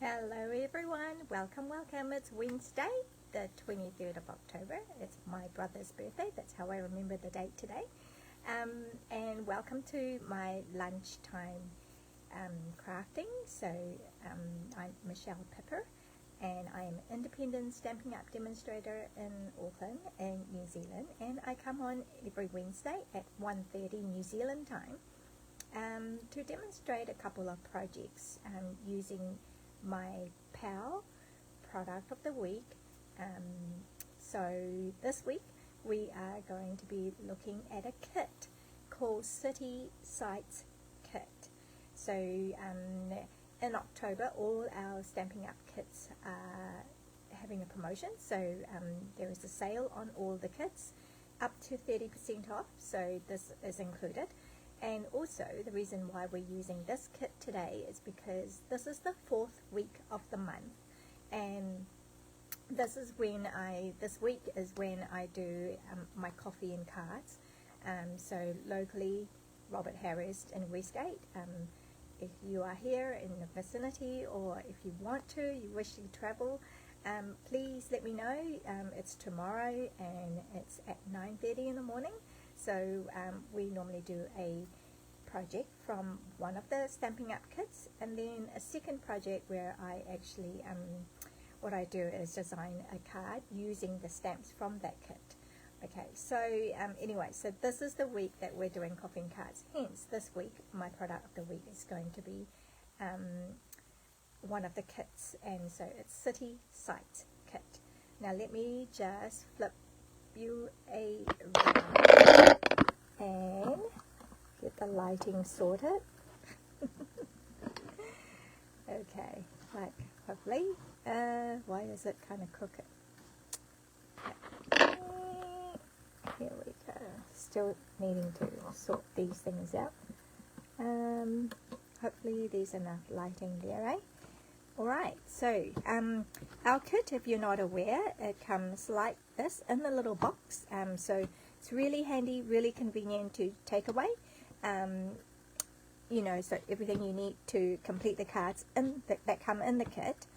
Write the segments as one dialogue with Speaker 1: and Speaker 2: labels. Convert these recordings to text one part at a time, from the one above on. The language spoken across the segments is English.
Speaker 1: Hello everyone, welcome. It's Wednesday, the 23rd of October. It's my brother's birthday, that's how I remember the date today. And welcome to my lunchtime crafting. So I'm Michelle Pipper, and I am an independent Stampin' Up demonstrator in Auckland in New Zealand, and I come on every Wednesday at 1:30 New Zealand time to demonstrate a couple of projects using my PAL product of the week. So this week we are going to be looking at a kit called City Sites Kit. So in October all our Stampin' Up kits are having a promotion, so there is a sale on all the kits up to 30% off, so this is included. And also the reason why we're using this kit today is because this is the 4th week of the month, and this week is when I do my coffee and cards. So locally, Robert Harris in Westgate. If you are here in the vicinity, or if you want to, you wish to travel, please let me know. It's tomorrow and it's at 9:30 in the morning. So we normally do a project from one of the Stampin' Up kits, and then a second project where I actually, what I do is design a card using the stamps from that kit. Okay, so anyway, so this is the week that we're doing coffee and cards. Hence, this week, my product of the week is going to be one of the kits, and so it's City Sites Kit. Now let me just flip you around and get the lighting sorted. Okay, like hopefully, why is it kind of crooked? Here we go. Still needing to sort these things out. Hopefully there's enough lighting there, eh? Alright, so our kit, if you're not aware, it comes like this in the little box. So it's really handy, really convenient to take away. You know, so everything you need to complete the cards that come in the kit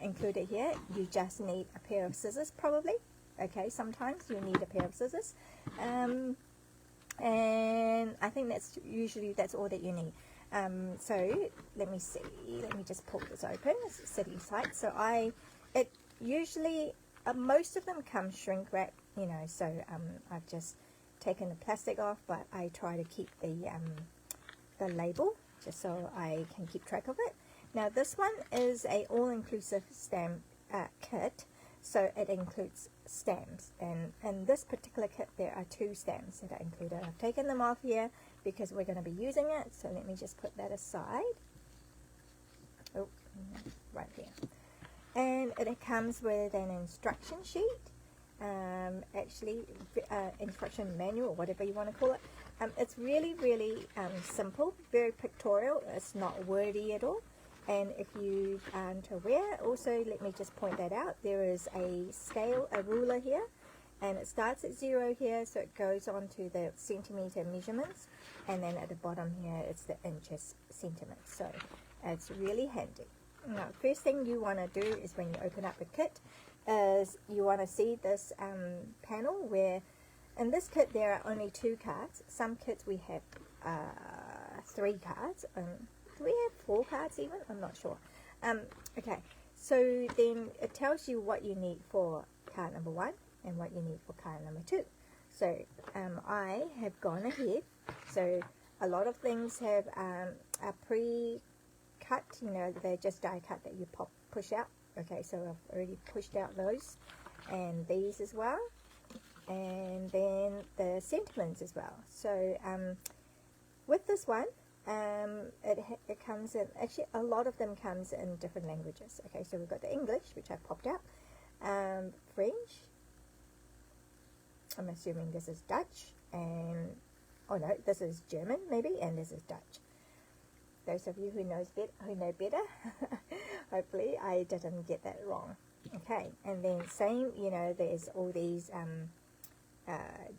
Speaker 1: included here. You just need a pair of scissors probably. Okay, sometimes you need a pair of scissors. And I think that's all that you need. So let me see, let me just pull this open. This is City Site. So it usually, most of them come shrink wrap, you know, so I've just taken the plastic off, but I try to keep the label just so I can keep track of it. Now this one is a all-inclusive stamp kit, so it includes stamps, and in this particular kit there are 2 stamps that are included. I've taken them off here because we're going to be using it, so let me just put that aside. Oh, right there. And it comes with an instruction sheet, instruction manual, whatever you want to call it. It's really simple, very pictorial. It's not wordy at all. And if you aren't aware, also let me just point that out, there is a scale, a ruler here, and it starts at 0 here, so it goes on to the centimeter measurements, and then at the bottom here it's the inches, centimeters. So it's really handy. Now, first thing you want to do is when you open up the kit is you want to see this panel where in this kit there are only 2 cards. Some kits we have 3 cards. Do we have 4 cards even? I'm not sure. Okay, so then it tells you what you need for card number 1 and what you need for card number 2. So I have gone ahead. So a lot of things have a pre-cut, you know, they're just die cut that you push out. Okay, so I've already pushed out those, and these as well, and then the sentiments as well. So with this one, it comes in, actually a lot of them comes in different languages. Okay, so we've got the English, which I've popped out, French, I'm assuming this is Dutch, and oh no, this is German maybe, and this is Dutch. Those of you who know better, hopefully I didn't get that wrong. Okay, and then same, you know, there's all these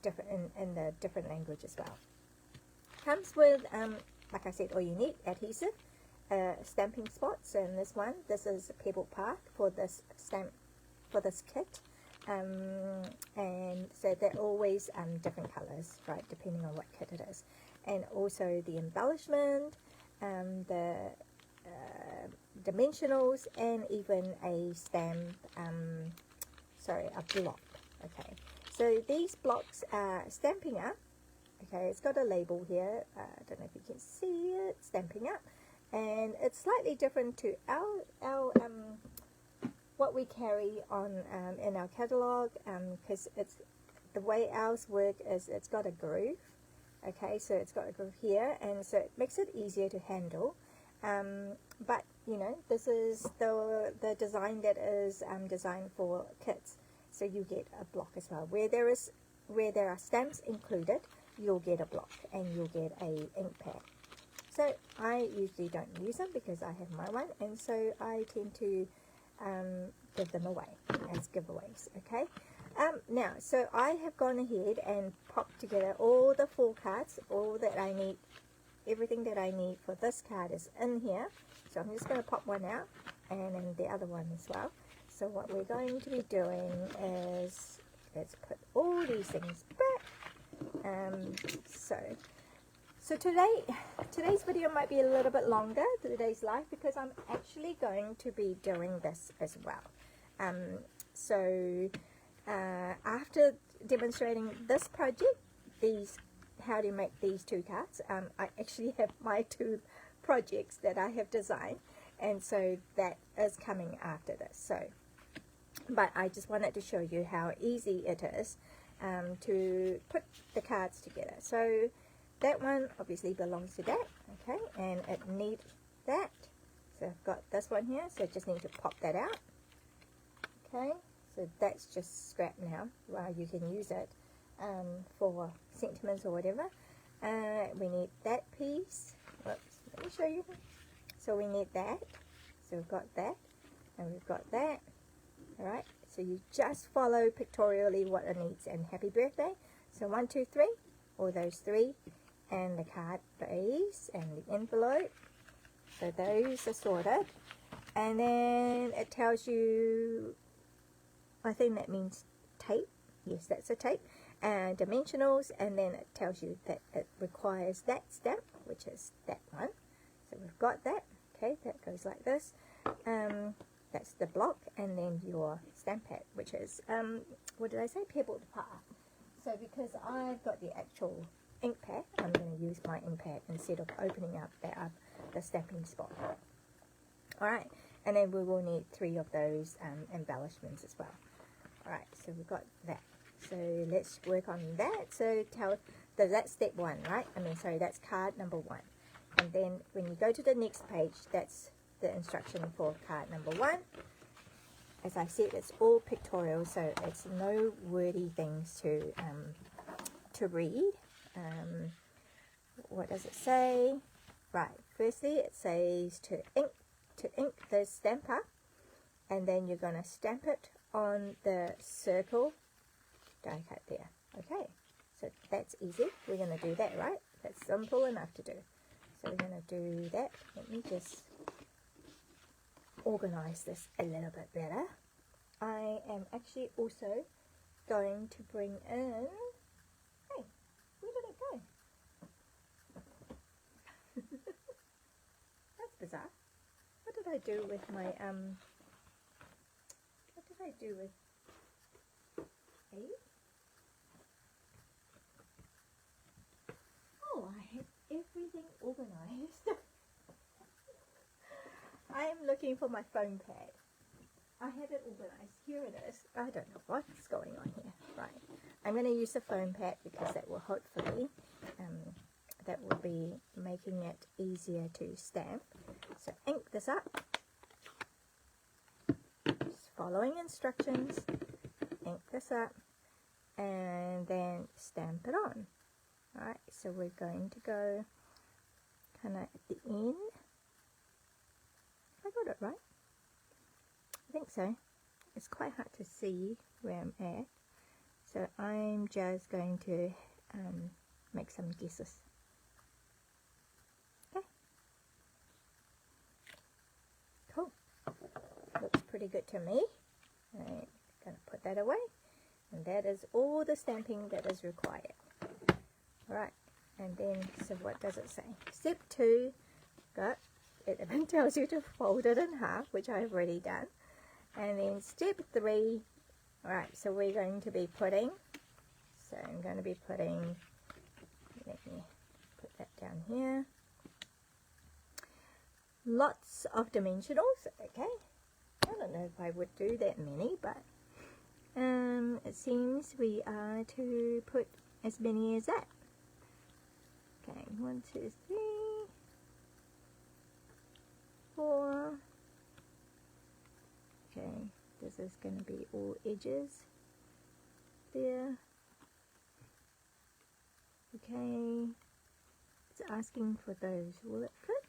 Speaker 1: different in the different language as well. Comes with like I said, all you need, adhesive, stamping spots, and this is Pebble Park for this kit, and so they're always different colors, right, depending on what kit it is. And also the embellishment, the dimensionals, and even a stamp, a block. Okay, so these blocks are Stampin' Up. Okay, it's got a label here. I don't know if you can see it, Stampin' Up, and it's slightly different to our what we carry on in our catalog, because it's the way ours work is it's got a groove. Okay, so it's got a groove here, and so it makes it easier to handle. But you know, this is the design that is designed for kids, so you get a block as well. Where there are stamps included, you'll get a block and you'll get a ink pad. So I usually don't use them because I have my one, and so I tend to give them away as giveaways. Okay, now so I have gone ahead and popped together all the 4 cards, all that I need. Everything that I need for this card is in here, so I'm just going to pop one out and then the other one as well. So what we're going to be doing is, let's put all these things back. So today's video might be a little bit longer, today's live, because I'm actually going to be doing this as well. After demonstrating this project, how to make these 2 cards, I actually have my 2 projects that I have designed, and so that is coming after this. So, but I just wanted to show you how easy it is to put the cards together. So that one obviously belongs to that, okay, and it needs that. So I've got this one here, so I just need to pop that out. Okay, so that's just scrap now. Well, you can use it for sentiments or whatever. We need that piece. Whoops, let me show you. So we need that. So we've got that, and we've got that. Alright, so you just follow pictorially what it needs. And happy birthday. So 1, 2, 3, all those 3, and the card base and the envelope. So those are sorted. And then it tells you, I think that means tape. Yes, that's a tape. And dimensionals, and then it tells you that it requires that stamp, which is that one. So we've got that. Okay, that goes like this. That's the block, and then your stamp pad, which is what did I say? Pebble Park. So because I've got the actual ink pad, I'm going to use my ink pad instead of opening up the stamping spot. Alright, and then we will need 3 of those embellishments as well. Alright, so we've got that. So let's work on that. So that's step 1, right? Sorry, that's card number 1. And then when you go to the next page, that's the instruction for card number 1. As I said, it's all pictorial, so it's no wordy things to read. What does it say? Right, firstly it says to ink the stamper, and then you're going to stamp it on the circle die cut there. Okay, so that's easy. We're going to do that, right? That's simple enough to do. So we're going to do that. Let me just organize this a little bit better. I am actually also going to bring in, hey, where did it go? That's bizarre. What did I do with my what did I do with Oh, I have everything organized. I am looking for my phone pad. I had it organized. Here it is. I don't know what's going on here. Right. I'm going to use the phone pad because that will hopefully, that will be making it easier to stamp. So ink this up. Just following instructions. Ink this up. And then stamp it on. Alright, so we're going to go kind of at the end. I got it right. I think so. It's quite hard to see where I'm at. So I'm just going to make some guesses. Okay. pretty good to me. I'm going to put that away. And that is all the stamping that is required. Alright, and then, so what does it say? Step 2, it even tells you to fold it in half, which I've already done. And then step 3, alright, so we're going to be putting, so I'm going to be putting, let me put that down here. Lots of dimensionals, okay. I don't know if I would do that many, but it seems we are to put as many as that. Okay, 1, 2, 3, 4. Okay, this is going to be all edges there. Okay, it's asking for those. Will it fit?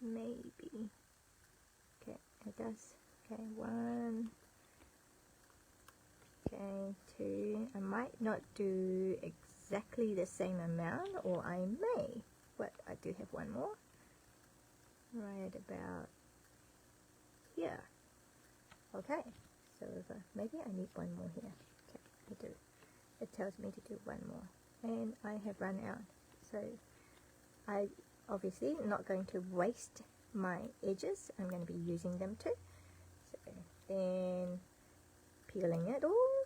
Speaker 1: Maybe. Okay, it does. Okay, 1. Okay, 2. I might not do exactly the same amount, or I may. But I do have one more. Right about here. Okay, so maybe I need one more here. Okay, I do. It tells me to do one more. And I have run out. So I obviously not going to waste my edges. I'm going to be using them too. So then peeling it all.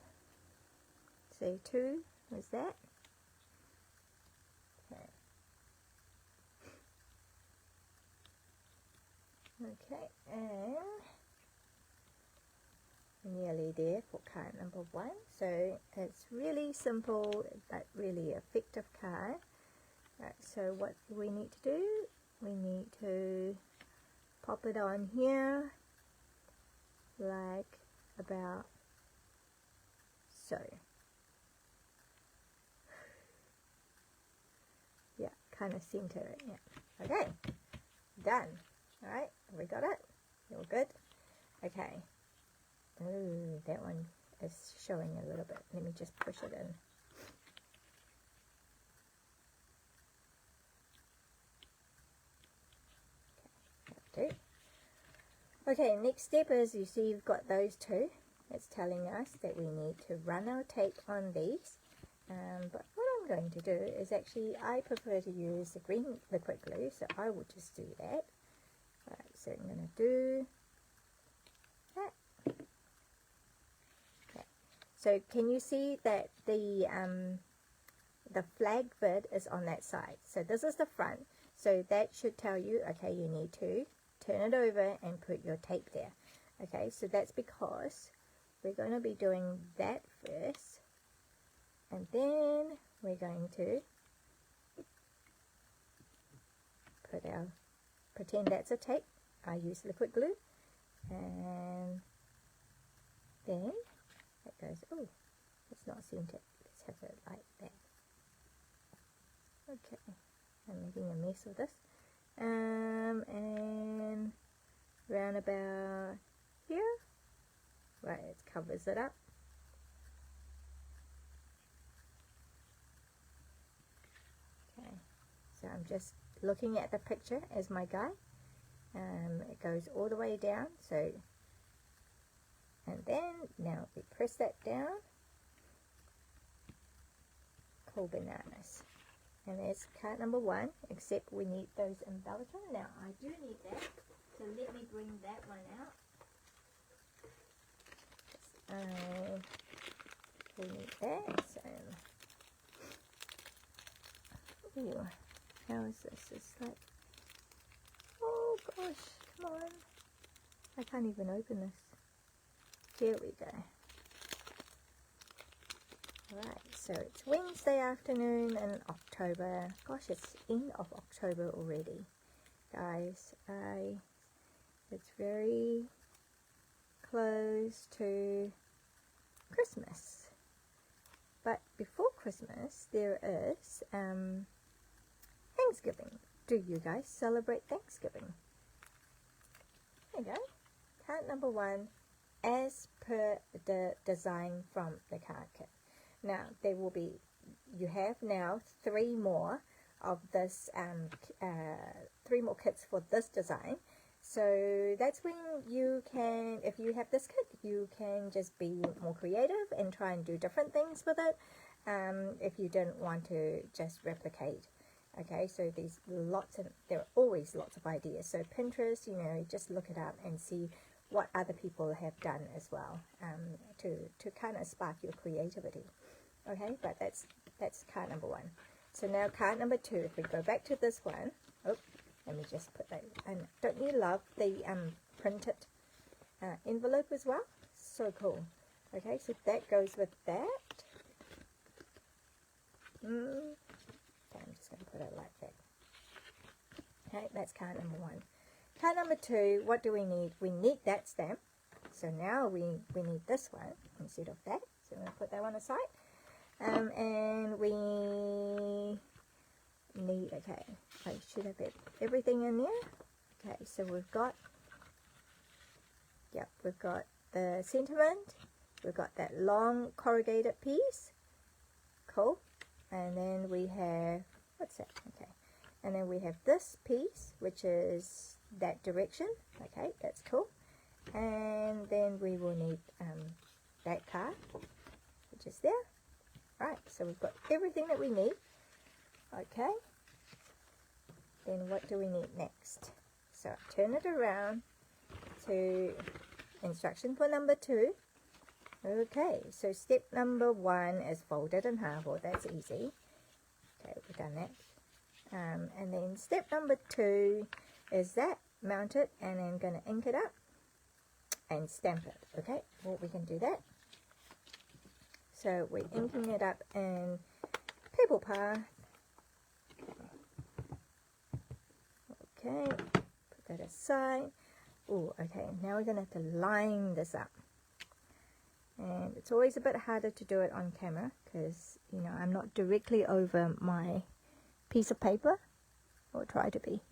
Speaker 1: So 2 was that. Okay, and nearly there for card number 1. So it's really simple but really effective card. Right, so what do we need to do? We need to pop it on here like about so. Yeah, kind of center it. Yeah. Okay, done. Alright, we got it. You're good. Okay. Ooh, that one is showing a little bit. Let me just push it in. Okay, okay, next step is, you see you've got those two. It's telling us that we need to run our tape on these. But what I'm going to do is actually, I prefer to use the green liquid glue, so I will just do that. Alright, so I'm going to do that. Okay. So can you see that the flag bit is on that side? So this is the front. So that should tell you, okay, you need to turn it over and put your tape there. Okay, so that's because we're going to be doing that first. And then we're going to put our, pretend that's a tape. I use liquid glue. And then it goes, oh, it's not centered. Let's have it like that. Okay, I'm making a mess of this. And round about here. Right, it covers it up. Okay, so I'm just looking at the picture as my guide. It goes all the way down, so, and then now we press that down. Cool bananas. And there's card number 1, except we need those embellishments. Now I do need that, so let me bring that one out. We need that. So, ooh, how is this? It's like, oh gosh, come on. I can't even open this. There we go. Alright, so it's Wednesday afternoon in October. Gosh, it's end of October already. Guys, it's very close to Christmas. But before Christmas, there is Thanksgiving. Do you guys celebrate Thanksgiving? There you go. Card number 1, as per the design from the card kit. Now, there will be, you have now 3 more of this, 3 more kits for this design. So that's when you can, if you have this kit, you can just be more creative and try and do different things with it, if you don't want to just replicate. Okay, so there are always lots of ideas. So Pinterest, you know, just look it up and see what other people have done as well, to kind of spark your creativity. Okay, but that's card number 1. So now card number 2, if we go back to this one, let me just put that, and don't you love the printed envelope as well? So cool. Okay, so that goes with that. Okay, I'm just going to put it like that. Okay, that's card number 1. Card number 2, what do we need? We need that stamp. So now we need this one instead of that. So I'm going to put that one aside. And we need, okay, I should have everything in there. Okay, so we've got the sentiment, we've got that long corrugated piece, cool, and then we have, what's that, okay, and then we have this piece, which is that direction, okay, that's cool, and then we will need that card, which is there. Alright, so we've got everything that we need. Okay, then what do we need next? So turn it around to instruction for number 2. Okay, so step number 1 is fold it in half. Well, that's easy. Okay, we've done that. And then step number 2 is that, mount it, and then going to ink it up and stamp it. Okay, well, we can do that. So we're inking it up in Paper Path. Okay, put that aside. Oh, okay, now we're going to have to line this up. And it's always a bit harder to do it on camera because, you know, I'm not directly over my piece of paper, or try to be.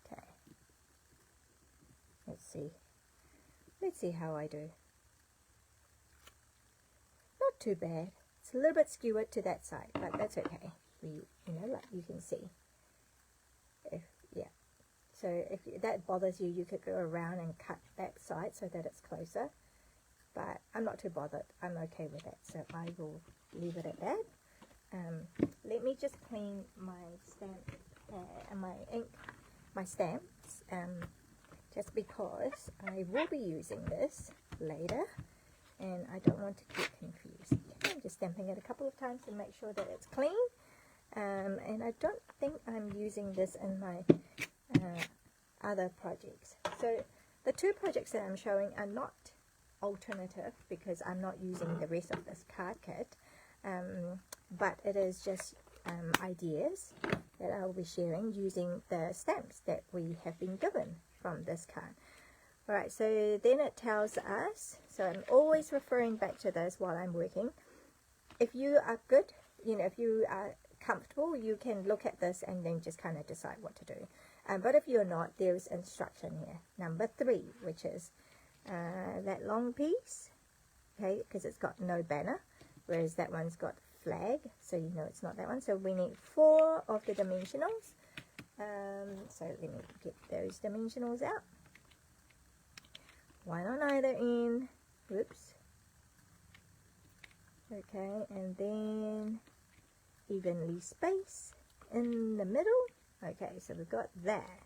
Speaker 1: Okay, let's see how I do. Not too bad. It's a little bit skewered to that side, but that's okay. You know, like you can see. So if that bothers you, you could go around and cut that side so that it's closer. But I'm not too bothered. I'm okay with that. So I will leave it at that. Let me just clean my stamp and my ink, my stamps, just because I will be using this later. And I don't want to get confused. Okay, I'm just stamping it a couple of times to make sure that it's clean. And I don't think I'm using this in my other projects. So the 2 projects that I'm showing are not alternative because I'm not using the rest of this card kit. But it is just ideas that I will be sharing using the stamps that we have been given from this card. Alright, so then it tells us, so I'm always referring back to this while I'm working. If you are good, you know, if you are comfortable, you can look at this and then just kind of decide what to do. But if you're not, there's instruction here. Number 3, which is that long piece, okay, because it's got no banner, whereas that one's got flag, so you know it's not that one. So we need 4 of the dimensionals. So let me get those dimensionals out. 1 on either end. Whoops. Okay, and then evenly space in the middle. Okay, so we've got that.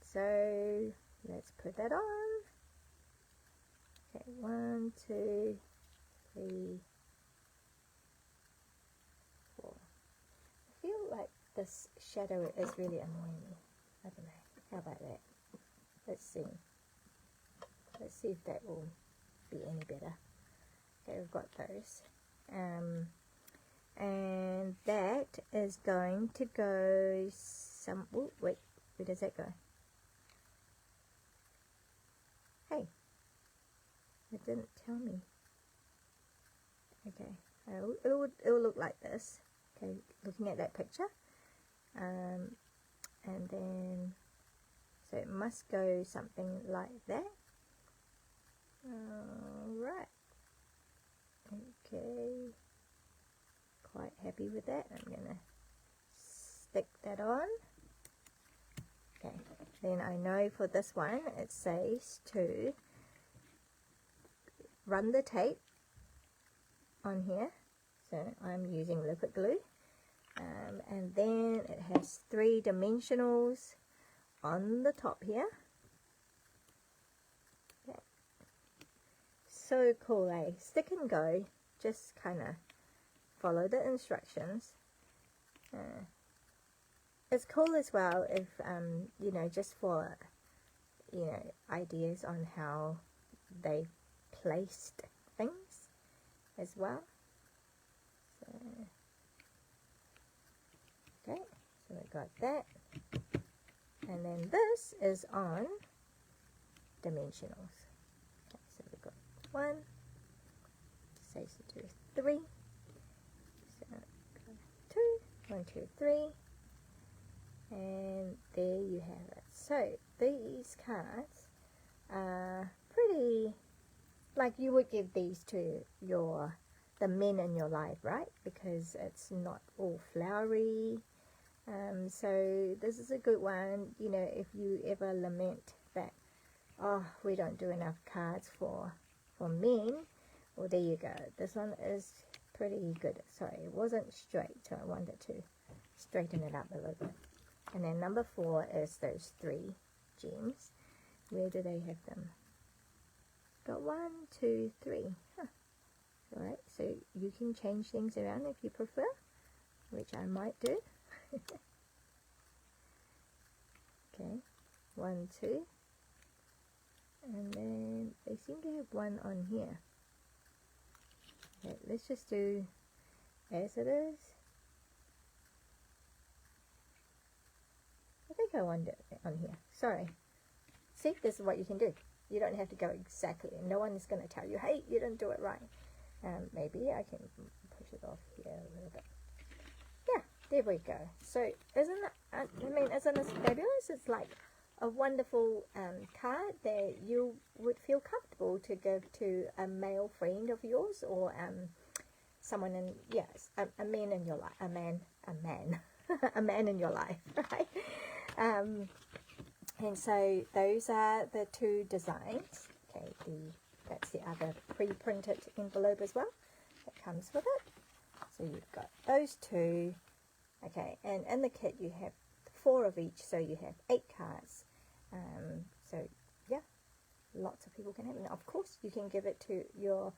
Speaker 1: So let's put that on. Okay, 1, 2, 3, 4. I feel like this shadow is really annoying me. I don't know. How about that? Let's see. Let's see if that will be any better. Okay, we've got those. And that is going to go some, oh, wait, where does that go? Hey, it didn't tell me. Okay, it will look like this. Okay, looking at that picture. And then, so it must go something like that. Alright. Okay. Quite happy with that. I'm going to stick that on. then I know for this one it says to run the tape on here, so I'm using liquid glue, and then it has 3 dimensionals on the top here. Okay. So cool, eh? Stick and go, just kind of follow the instructions. It's cool as well if you know, just for, you know, ideas on how they placed things as well. So, okay, so we got that, and then this is on dimensionals. Okay, so we've got 1, says to do 3, so 2, 1, 2, 3, and there you have it. So these cards are pretty, like you would give these to the men in your life, right? Because it's not all flowery. So this is a good one, you know, if you ever lament that, oh, we don't do enough cards for men. Well, there you go. This one is pretty good. Sorry, it wasn't straight, so I wanted to straighten it up a little bit. And then number 4 is those 3 gems. Where do they have them? Got 1, 2, 3. Huh. Alright, so you can change things around if you prefer, which I might do. Okay, 1, 2. And then they seem to have 1 on here. Okay, let's just do as it is. I think I want it on here. Sorry. See, this is what you can do. You don't have to go exactly. No one is going to tell you, hey, you didn't do it right. Maybe I can push it off here a little bit. Yeah, there we go. So isn't it fabulous? It's like a wonderful card that you would feel comfortable to give to a male friend of yours, or someone in, yes, a man in your life, a man, a man in your life, right? And so those are the 2 designs. Okay, that's the other pre-printed envelope as well that comes with it. So you've got those 2. Okay, and in the kit you have 4 of each, so you have 8 cards. So yeah, lots of people can have it. And of course you can give it to your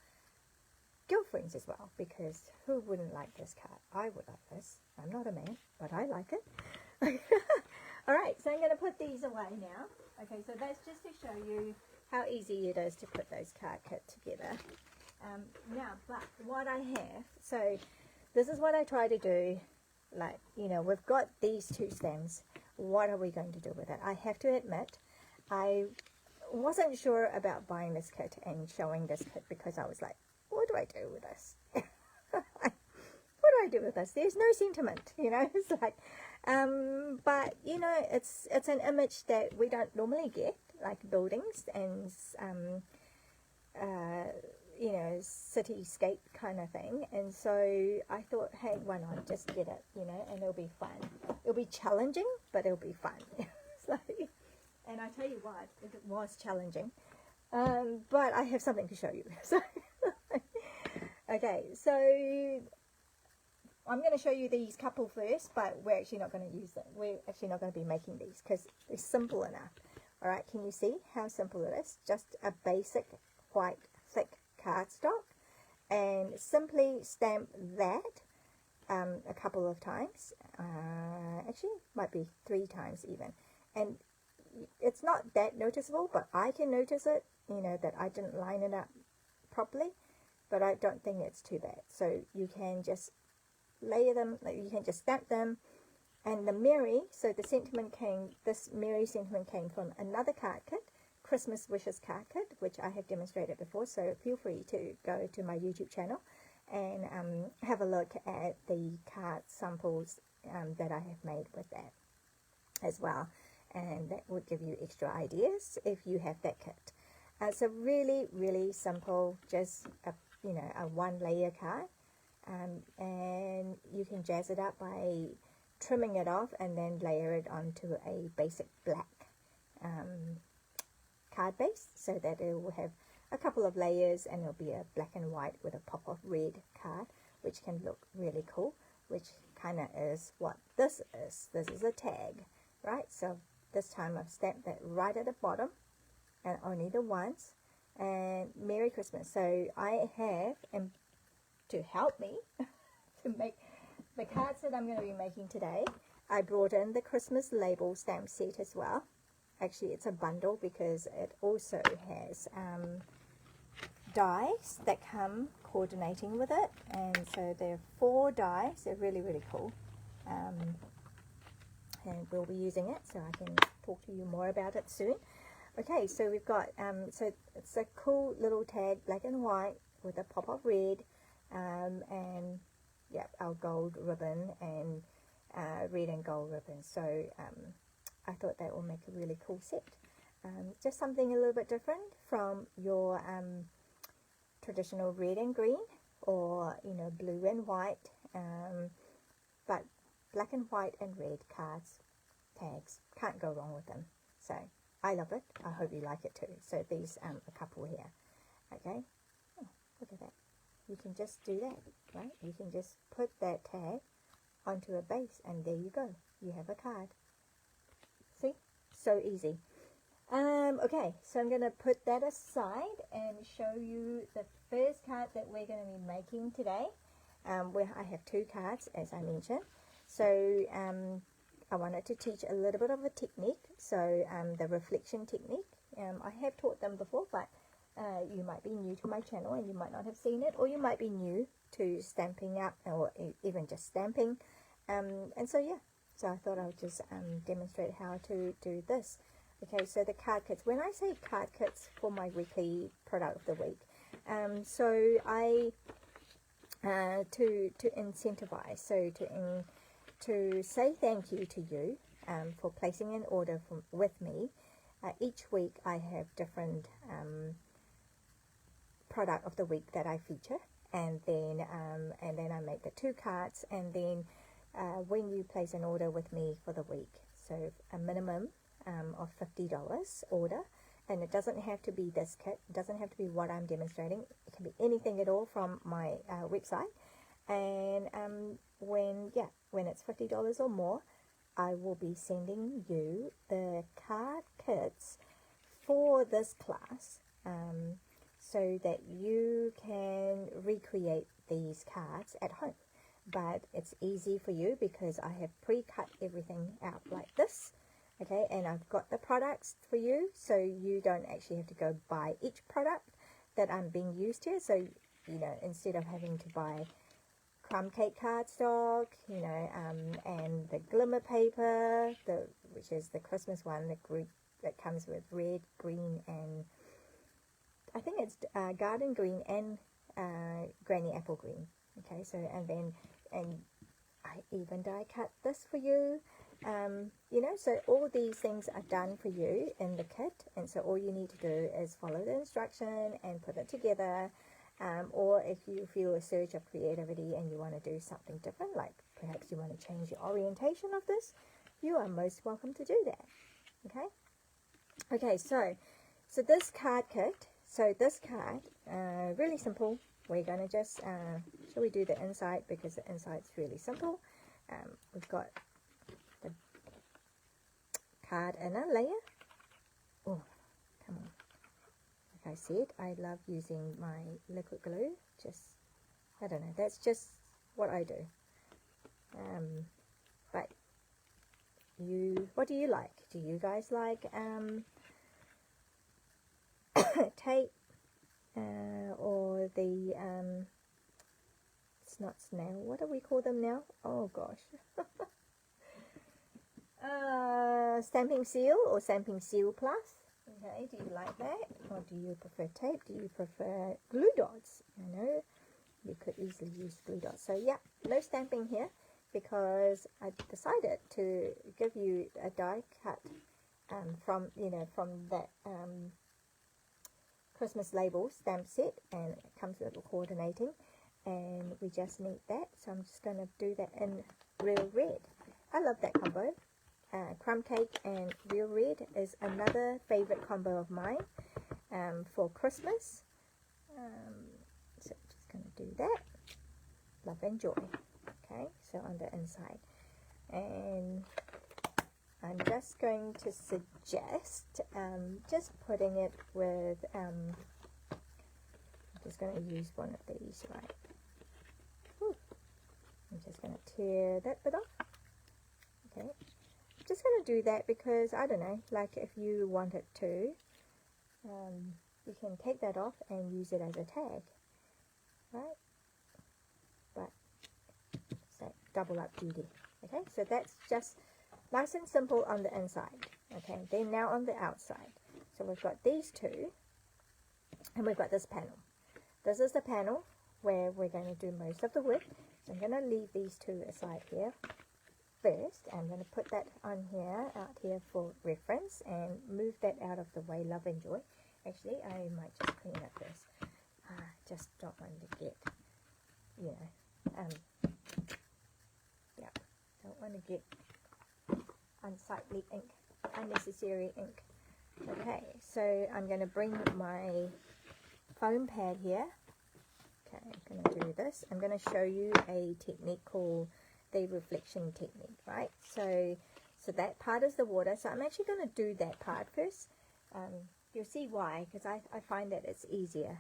Speaker 1: girlfriends as well, because who wouldn't like this card? I would like this. I'm not a man, but I like it. Alright, so I'm going to put these away now. Okay, so that's just to show you how easy it is to put those card kits together. Now, but what I have, so this is what I try to do. Like, you know, we've got these 2 stems. What are we going to do with it? I have to admit, I wasn't sure about buying this kit and showing this kit, because I was like, what do I do with this? What do I do with this? There's no sentiment, you know. It's like, but you know, it's an image that we don't normally get, like buildings and you know, cityscape kind of thing. And so I thought, hey, why not just get it, you know, and it'll be fun. It'll be challenging, but it'll be fun. So, and I tell you what, it was challenging, but I have something to show you. So okay, so I'm going to show you these couple first, but we're actually not going to use them. We're actually not going to be making these because they're simple enough. Alright, can you see how simple it is? Just a basic white thick cardstock, and simply stamp that a couple of times. Actually, might be 3 times even. And it's not that noticeable, but I can notice it, you know, that I didn't line it up properly, but I don't think it's too bad. So you can just layer them, like you can just stamp them. And the Mary, so the sentiment came, this Mary sentiment came from another card kit, Christmas Wishes card kit, which I have demonstrated before, so feel free to go to my YouTube channel and have a look at the card samples that I have made with that as well, and that would give you extra ideas if you have that kit. So really, really simple, just a, you know, a 1-layer card, and you can jazz it up by trimming it off and then layer it onto a basic black card base, so that it will have a couple of layers, and it'll be a black and white with a pop of red card, which can look really cool, which kind of is what this is. This is a tag, right? So this time I've stamped that right at the bottom, and only the ones. And Merry Christmas. So I have, and to help me to make the cards that I'm going to be making today, I brought in the Christmas label stamp set as well. Actually, it's a bundle because it also has dies that come coordinating with it, and so there are 4 dies. They're really, really cool, and we'll be using it, so I can talk to you more about it soon. Okay, so we've got so it's a cool little tag, black and white with a pop of red, and yeah, our gold ribbon and red and gold ribbon. So I thought that will make a really cool set. Just something a little bit different from your traditional red and green, or blue and white, but black and white and red cards, tags, can't go wrong with them. So I love it. I hope you like it too. So these a couple here. Okay, oh, look at that. You can just do that, right? You can just put that tag onto a base, and there you go. You have a card. See, so easy. Okay, so I'm going to put that aside and show you the first card that we're going to be making today, where I have 2 cards, as I mentioned. So I wanted to teach a little bit of a technique, so the reflection technique. I have taught them before, but you might be new to my channel and you might not have seen it, or you might be new to Stampin' Up, or even just stamping. And so yeah, so I thought I would just demonstrate how to do this. Okay, so the card kits. When I say card kits for my weekly product of the week, so I to incentivize, so to say thank you to you for placing an order with me. Each week I have different product of the week that I feature, and then I make the 2 cards, and then when you place an order with me for the week, so a minimum of $50 order, and it doesn't have to be this kit, it doesn't have to be what I'm demonstrating, it can be anything at all from my website. And when it's $50 or more, I will be sending you the card kits for this class, so that you can recreate these cards at home. But it's easy for you because I have pre-cut everything out like this. Okay, and I've got the products for you, so you don't actually have to go buy each product that I'm being used here. So, instead of having to buy crumb cake cardstock, and the glimmer paper, which is the Christmas one, the group that comes with red, green, and I think it's garden green and granny apple green. Okay, so and I even die cut this for you. So all these things are done for you in the kit, and so all you need to do is follow the instruction and put it together. Or if you feel a surge of creativity and you want to do something different, like perhaps you want to change the orientation of this, you are most welcome to do that. Okay, so this card kit, so this card, really simple. We're going to just, shall we do the inside, because the inside's really simple. We've got the card inner layer. Oh, come on. Like I said, I love using my liquid glue. I don't know, that's just what I do. But what do you like? Do you guys like tape, or the it's not snail, what do we call them now? Oh gosh. Stamping seal or stamping seal plus. Okay, do you like that, or do you prefer tape? Do you prefer glue dots? I know you could easily use glue dots. So yeah, no stamping here, because I decided to give you a die cut from that Christmas label stamp set, and it comes with a coordinating, and we just need that. So I'm just going to do that in real red. I love that combo. crumb cake and real red is another favorite combo of mine for Christmas. So just going to do that. Love and joy. Okay, so on the inside. And I'm just going to suggest just putting it with, I'm just going to use one of these, right? Whew. I'm just going to tear that bit off. Okay, I'm just going to do that because, I don't know, like if you want it to, you can take that off and use it as a tag, right? But it's like double up duty. Okay, so that's just nice and simple on the inside. Okay, then now on the outside. So we've got these two, and we've got this panel. This is the panel where we're going to do most of the work. So I'm going to leave these two aside here first. I'm going to put that on here, out here for reference, and move that out of the way. Love and joy. Actually, I might just clean it first. I just don't want to get, you know, yeah, don't want to get unsightly ink, unnecessary ink. Okay, so I'm going to bring my foam pad here. Okay, I'm going to do this. I'm going to show you a technique called the reflection technique, right? So that part is the water. So I'm actually going to do that part first. You'll see why, because I find that it's easier.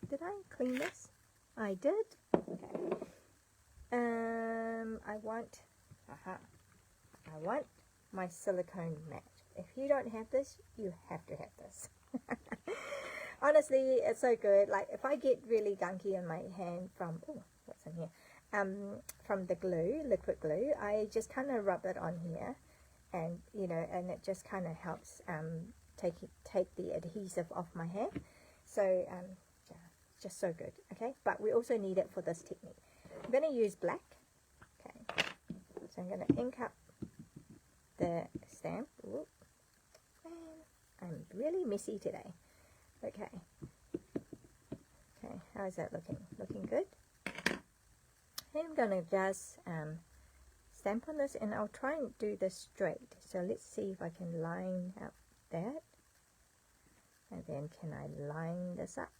Speaker 1: Did I clean this? I did. Okay. I want my silicone mat. If you don't have this, you have to have this. Honestly, it's so good. Like if I get really gunky on my hand from, oh, what's in here? From the glue, liquid glue, I just kind of rub it on here, and you know, and it just kind of helps take the adhesive off my hand. So yeah, just so good. Okay, but we also need it for this technique. I'm going to use black. Okay, so I'm going to ink up the stamp. Ooh, man, I'm really messy today. Okay. Okay, how is that looking? Looking good? And I'm going to just stamp on this, and I'll try and do this straight. So let's see if I can line up that. And then can I line this up?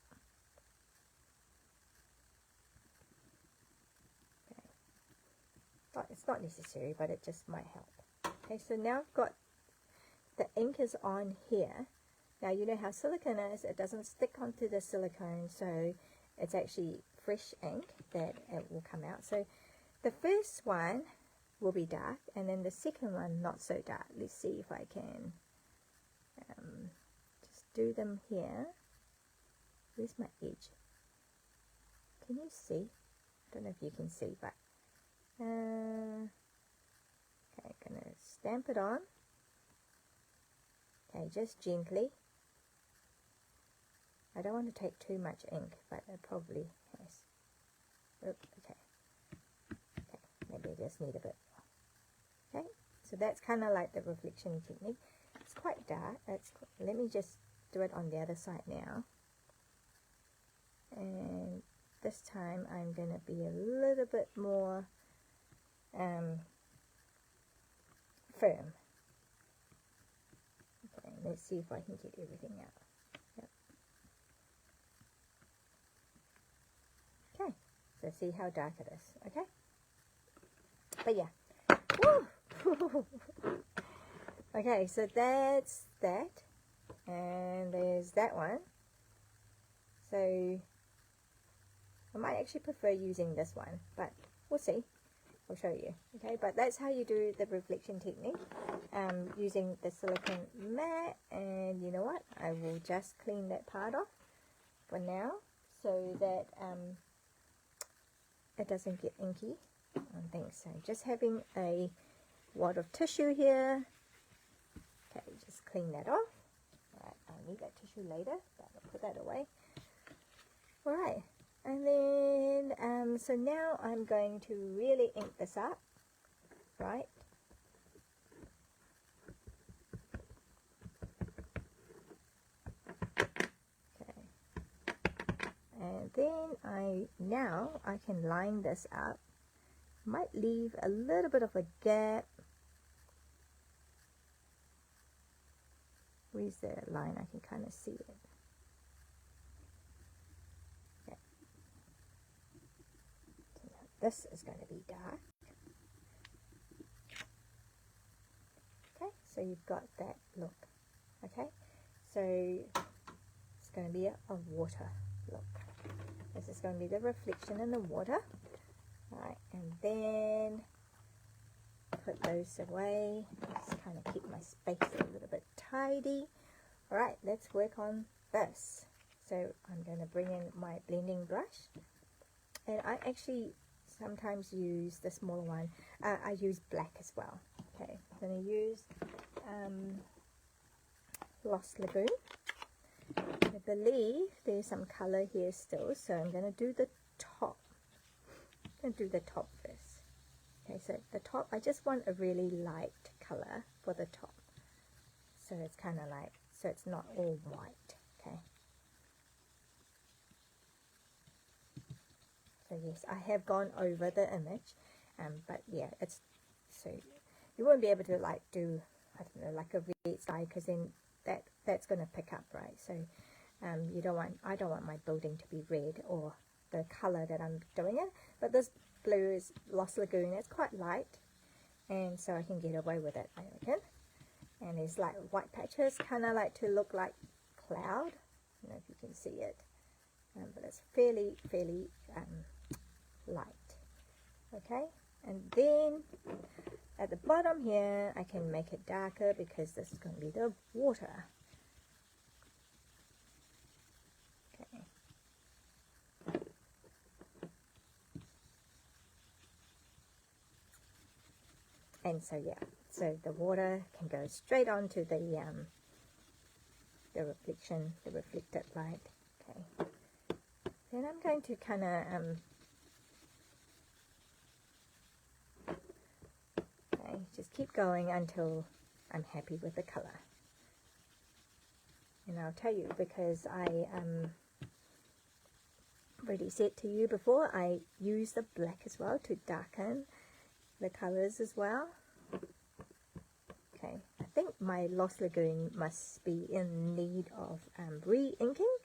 Speaker 1: Okay. Oh, it's not necessary, but it just might help. Okay, so now I've got the ink is on here. Now you know how silicone is, it doesn't stick onto the silicone, so it's actually fresh ink that it will come out. So the first one will be dark, and then the second one not so dark. Let's see if I can just do them here. Where's my edge? Can you see? I don't know if you can see, but okay, I'm gonna stamp it on. Okay, just gently. I don't want to take too much ink, but it probably has. Oop, okay. Okay, maybe I just need a bit more. Okay, so that's kind of like the reflection technique. It's quite dark. Let me just do it on the other side now. And this time I'm going to be a little bit more firm. Okay, let's see if I can get everything out. Yep. Okay, so see how dark it is, okay? But yeah. Woo! Okay, so that's that. And there's that one. So I might actually prefer using this one, but we'll see. I'll show you. Okay, but that's how you do the reflection technique using the silicone mat. And you know what? I will just clean that part off for now so that it doesn't get inky on things. So just having a wad of tissue here. Okay, just clean that off. Alright, I'll need that tissue later, but I'll put that away. Alright, and then, so now I'm going to really ink this up, right? Okay, and then now I can line this up. Might leave a little bit of a gap. Where's the line? I can kind of see it. Okay. So now this is going to be dark. Okay, so you've got that look. Okay, so it's going to be a water look. This is going to be the reflection in the water. Alright, and then put those away. Just kind of keep my space a little bit tidy. Alright, let's work on this. So I'm going to bring in my blending brush. And I actually sometimes use the smaller one. I use black as well. Okay, I'm going to use Lost Lagoon. I believe there's some color here still, so I'm going to do the top. I'm going to do the top first. Okay, so the top, I just want a really light color for the top. So it's kind of like, so it's not all white. Okay. So yes, I have gone over the image, but yeah, it's, so you won't be able to like do, I don't know, like a red sky, because then that's going to pick up, right? So you don't want, I don't want my building to be red or the color that I'm doing it, but this blue is Lost Lagoon. It's quite light, and so I can get away with it, I reckon. And there's like white patches, kind of like to look like cloud. I don't know if you can see it, but it's fairly light. Okay, and then at the bottom here I can make it darker because this is going to be the water. Okay. And so yeah, so the water can go straight onto the reflection, the reflected light. Okay. Then I'm going to kind of okay, just keep going until I'm happy with the color. And I'll tell you, because I already said to you before, I use the black as well to darken the colors as well. Okay, I think my Lost Lagoon must be in need of re-inking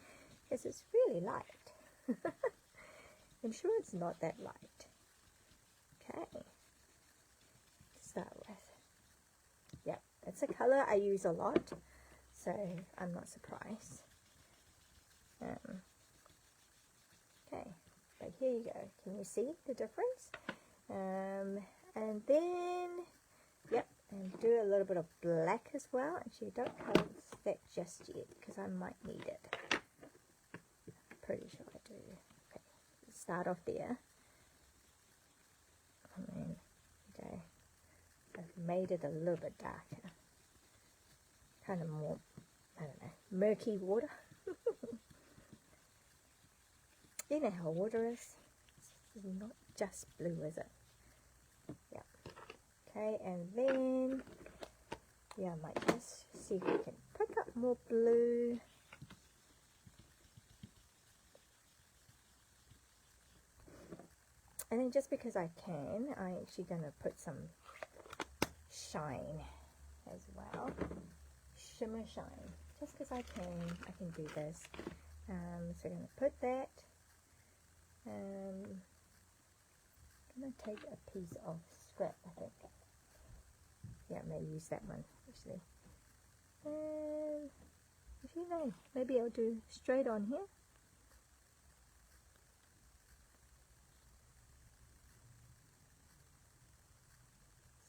Speaker 1: because it's really light. I'm sure it's not that light. Okay, to start with. Yep, it's a color I use a lot, so I'm not surprised. Okay, but here you go. Can you see the difference? And then, yep, and do a little bit of black as well. Actually, don't color that just yet because I might need it. Pretty sure I do. Okay, start off there. And then, okay, I've made it a little bit darker. Kind of more, I don't know, murky water. You know how water is. It's not just blue, is it? Yeah. Okay, and then, yeah, I might just see if we can pick up more blue. And then just because I can, I'm actually going to put some shine as well. Shimmer shine. Just because I can do this. So I'm going to put that. I'm going to take a piece of scrap, I think. Yeah, I may use that one, actually. And if you know, maybe I'll do straight on here.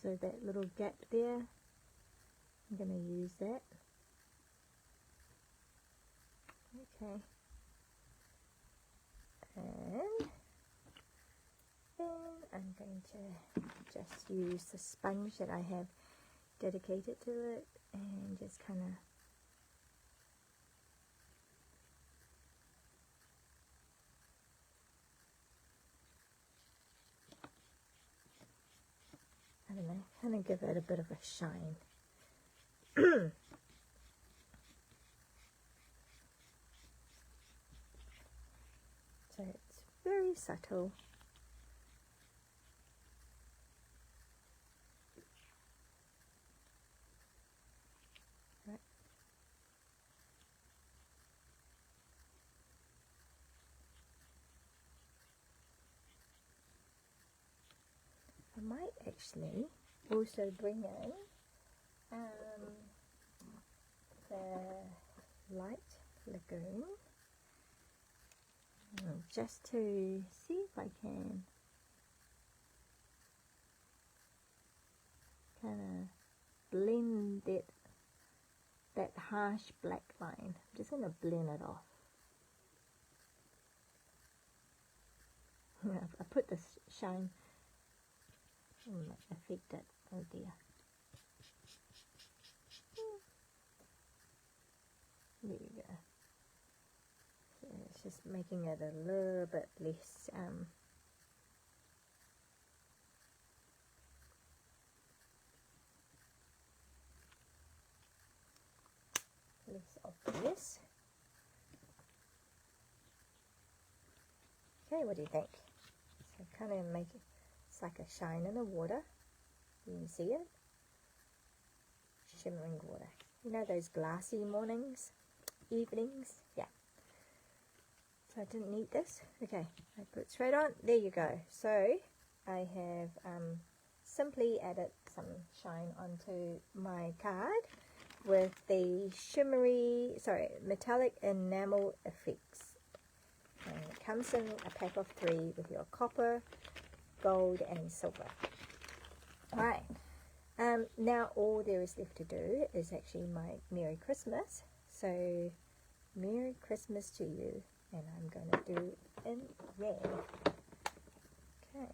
Speaker 1: So that little gap there, I'm going to use that. Okay. And then I'm going to just use the sponge that I have dedicated to it and just kind of I don't know, kind of give it a bit of a shine. So it's very subtle. Right. might actually also bring in the light lagoon, just to see if I can kind of blend it, that harsh black line. I'm just going to blend it off. I put the shine, might affect it. Oh dear. There you go. So it's just making it a little bit less obvious. Okay, what do you think? So kind of make it, it's like a shine in the water. You can see it? Shimmering water. You know those glassy mornings? Evenings? Yeah. So I didn't need this. Okay, I put it straight on. There you go. So I have simply added some shine onto my card with the metallic enamel effects. And it comes in a pack of 3 with your copper, gold and silver. Alright, now all there is left to do is actually my Merry Christmas. So Merry Christmas to you, and I'm going to do in red. Okay,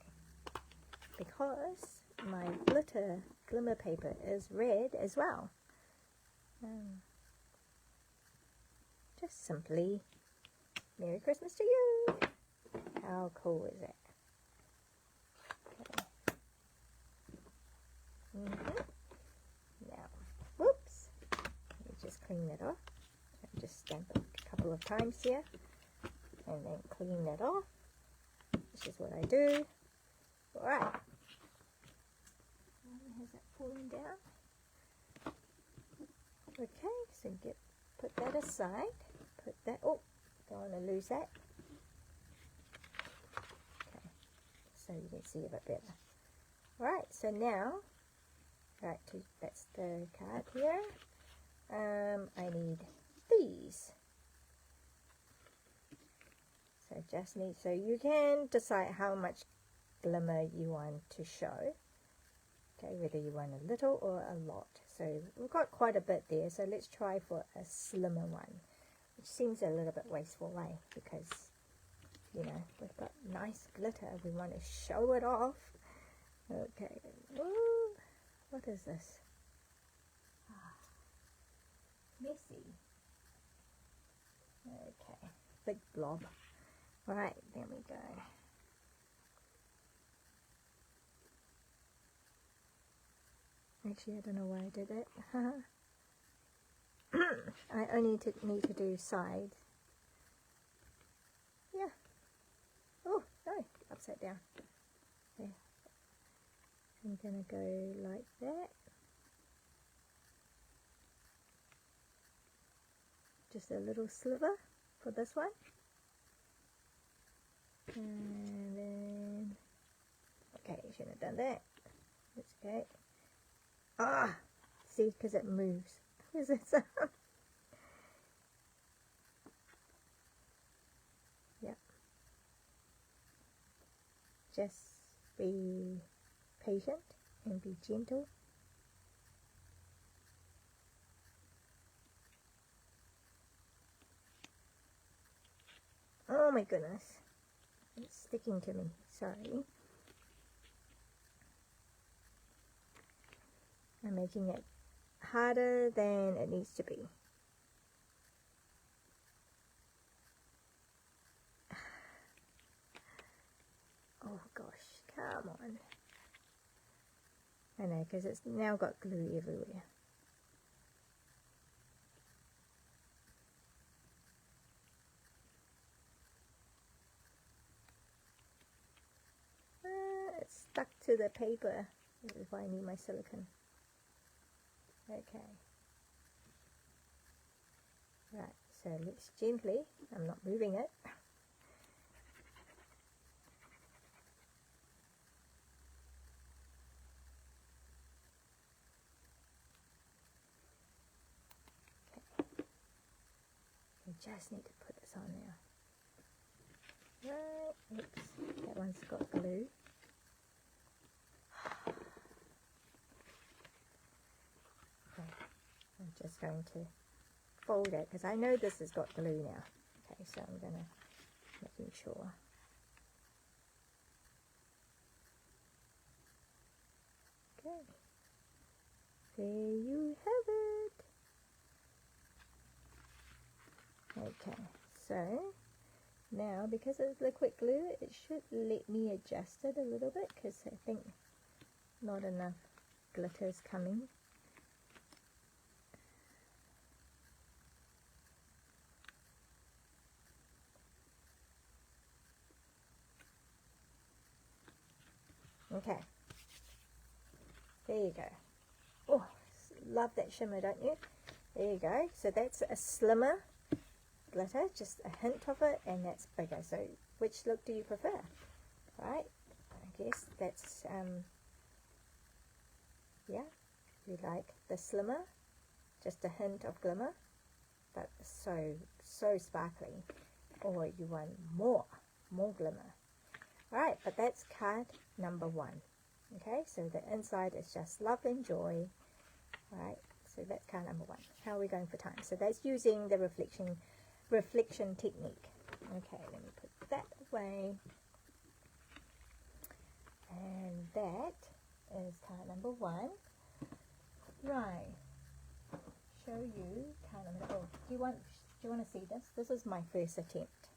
Speaker 1: because my glimmer paper is red as well. Just simply Merry Christmas to you. How cool is that? Okay. Now, whoops, let me just clean that off. I'll just stamp it a couple of times here and then clean that off. This is what I do. Alright. Has that fallen down? Okay, so put that aside. Put that, oh, don't want to lose that. Okay, so you can see a bit better. Alright, so now, that's the card here. I need these. So you can decide how much glimmer you want to show. Okay, whether you want a little or a lot. So we've got quite a bit there, so let's try for a slimmer one, which seems a little bit wasteful, eh? Because, you know, we've got nice glitter, we want to show it off. Okay, ooh, what is this? Messy. Okay, big blob. Right, there we go. Actually, I don't know why I did it. I only need to do side. Yeah. Oh, no, upside down. Okay. I'm going to go like that. Just a little sliver for this one. And then, okay, shouldn't have done that. That's okay. Ah, see, because it moves. Is it so? Yep. Just be patient and be gentle. Oh my goodness. It's sticking to me. Sorry. I'm making it harder than it needs to be. Oh gosh, come on. I know, because it's now got glue everywhere. It's stuck to the paper. This is why I need my silicone. Okay. Right, so let's gently, I'm not moving it. just need to put this on now. Right, oops, that one's got glue. Okay, I'm just going to fold it because I know this has got glue now. Okay, so I'm going to making sure. Okay, there you have it. Okay, so now because it's liquid glue, it should let me adjust it a little bit because I think not enough glitter is coming. Okay, there you go. Oh, love that shimmer, don't you? There you go. So that's a slimmer glitter, just a hint of it, and that's bigger. So which look do you prefer? Right, I guess that's yeah, you like the slimmer, just a hint of glimmer, but so sparkly, or you want more glimmer. Alright, but that's card number 1. Okay, so the inside is just love and joy. Alright, so that's card number 1. How are we going for time? So that's using the reflection technique. Okay, let me put that away. And that is card number 1. Right, show you card number. Oh, do you want to see this? This is my first attempt.